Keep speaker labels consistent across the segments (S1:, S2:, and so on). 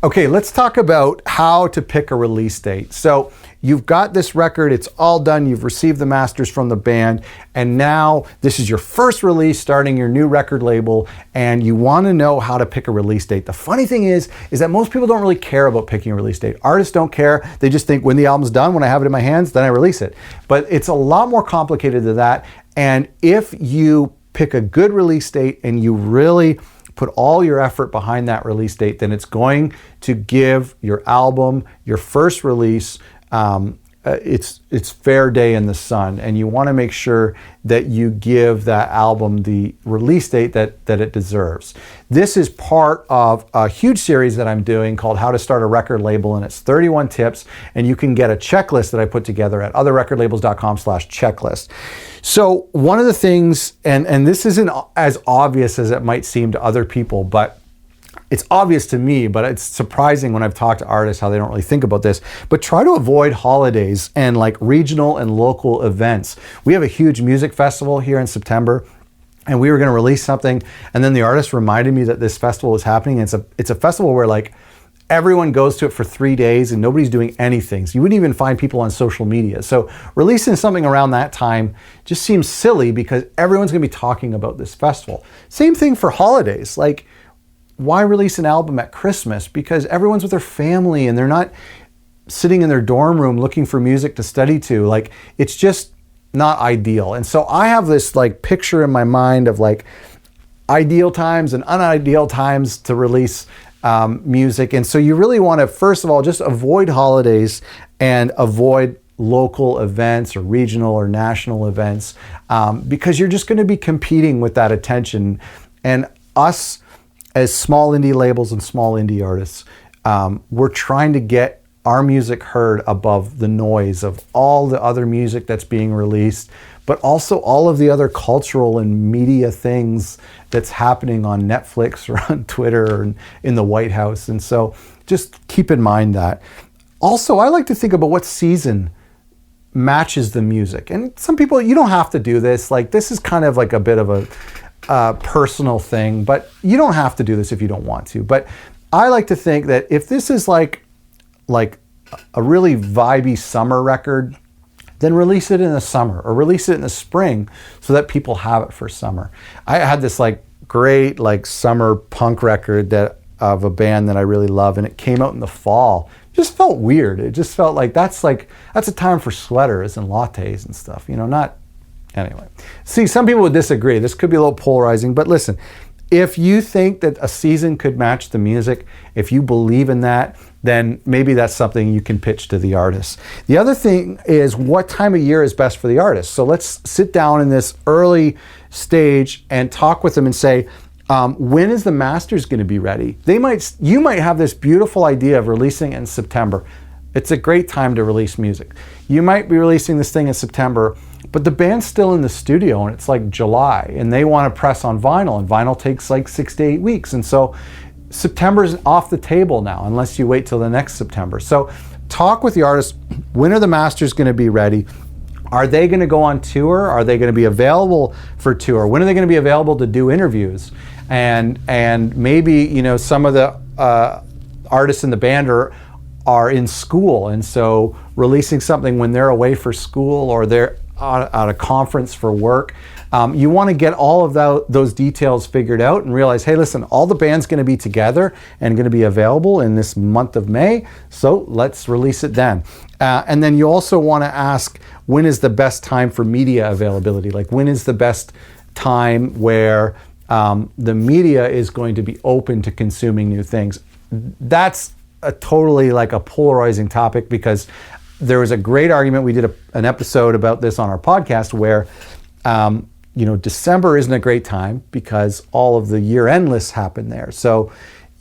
S1: Okay, let's talk about how to pick a release date. So you've got this record, it's all done, you've received the masters from the band, and now this is your first release starting your new record label, and you want to know how to pick a release date. The funny thing is that most people don't really care about picking a release date. Artists don't care. They just think when the album's done, when I have it in my hands, then I release it. But it's a lot more complicated than that, and if you pick a good release date and you really put all your effort behind that release date, then it's going to give your album, your first release, its fair day in the sun. And you want to make sure that you give that album the release date that it deserves. This is part of a huge series that I'm doing called How to Start a Record Label, and it's 31 tips, and you can get a checklist that I put together at otherrecordlabels.com/checklist. So one of the things, and this isn't as obvious as it might seem to other people, but it's obvious to me, but it's surprising when I've talked to artists how they don't really think about this. But try to avoid holidays and like regional and local events. We have a huge music festival here in September, and we were going to release something, and then the artist reminded me that this festival was happening. It's a festival where like everyone goes to it for 3 days and nobody's doing anything. So you wouldn't even find people on social media. So releasing something around that time just seems silly because everyone's going to be talking about this festival. Same thing for holidays. Like, why release an album at Christmas? Because everyone's with their family and they're not sitting in their dorm room looking for music to study to. Like, it's just not ideal. And so I have this like picture in my mind of like ideal times and unideal times to release music. And so you really want to, first of all, just avoid holidays and avoid local events or regional or national events because you're just going to be competing with that attention. And us, as small indie labels and small indie artists, we're trying to get our music heard above the noise of all the other music that's being released, but also all of the other cultural and media things that's happening on Netflix or on Twitter or in the White House. And so just keep in mind that. Also, I like to think about what season matches the music. And some people, you don't have to do this. Like, this is kind of like a bit of a personal thing, but you don't have to do this if you don't want to. But I like to think that if this is like a really vibey summer record, then release it in the summer or release it in the spring so that people have it for summer. I had this like great like summer punk record of a band that I really love, and it came out in the fall. It just felt weird. It just felt like that's a time for sweaters and lattes and stuff, not. Anyway, see, some people would disagree. This could be a little polarizing, but listen, if you think that a season could match the music, if you believe in that, then maybe that's something you can pitch to the artist. The other thing is what time of year is best for the artist. So let's sit down in this early stage and talk with them and say, when is the masters going to be ready? You might have this beautiful idea of releasing in September. It's a great time to release music. You might be releasing this thing in September, but the band's still in the studio and it's like July and they want to press on vinyl, and vinyl takes like 6 to 8 weeks. And so September's off the table now unless you wait till the next September. So talk with the artist. When are the masters going to be ready? Are they going to go on tour? Are they going to be available for tour? When are they going to be available to do interviews? And maybe, some of the artists in the band are in school, and so releasing something when they're away for school or they're at a conference for work. You want to get all of those details figured out and realize, hey, listen, all the band's going to be together and going to be available in this month of May, so let's release it then. And then you also want to ask, when is the best time for media availability? Like, when is the best time where the media is going to be open to consuming new things? That's a totally like a polarizing topic, because there was a great argument. We did an episode about this on our podcast where, December isn't a great time because all of the year-end lists happen there. So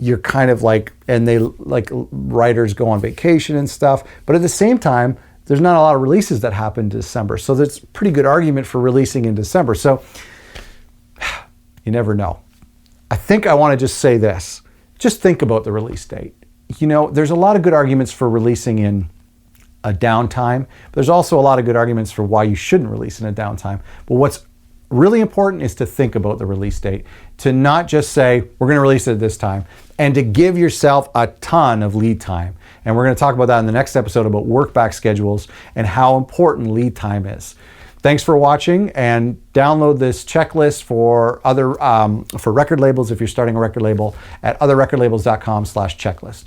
S1: you're kind of like, and they like writers go on vacation and stuff. But at the same time, there's not a lot of releases that happen in December. So there's a pretty good argument for releasing in December. So you never know. I think I want to just say this. Just think about the release date. There's a lot of good arguments for releasing in a downtime, but there's also a lot of good arguments for why you shouldn't release in a downtime. But what's really important is to think about the release date. to not just say, we're going to release it this time, and to give yourself a ton of lead time. And we're going to talk about that in the next episode about work back schedules and how important lead time is. Thanks for watching, and download this checklist for other for record labels if you're starting a record label at otherrecordlabels.com/checklist.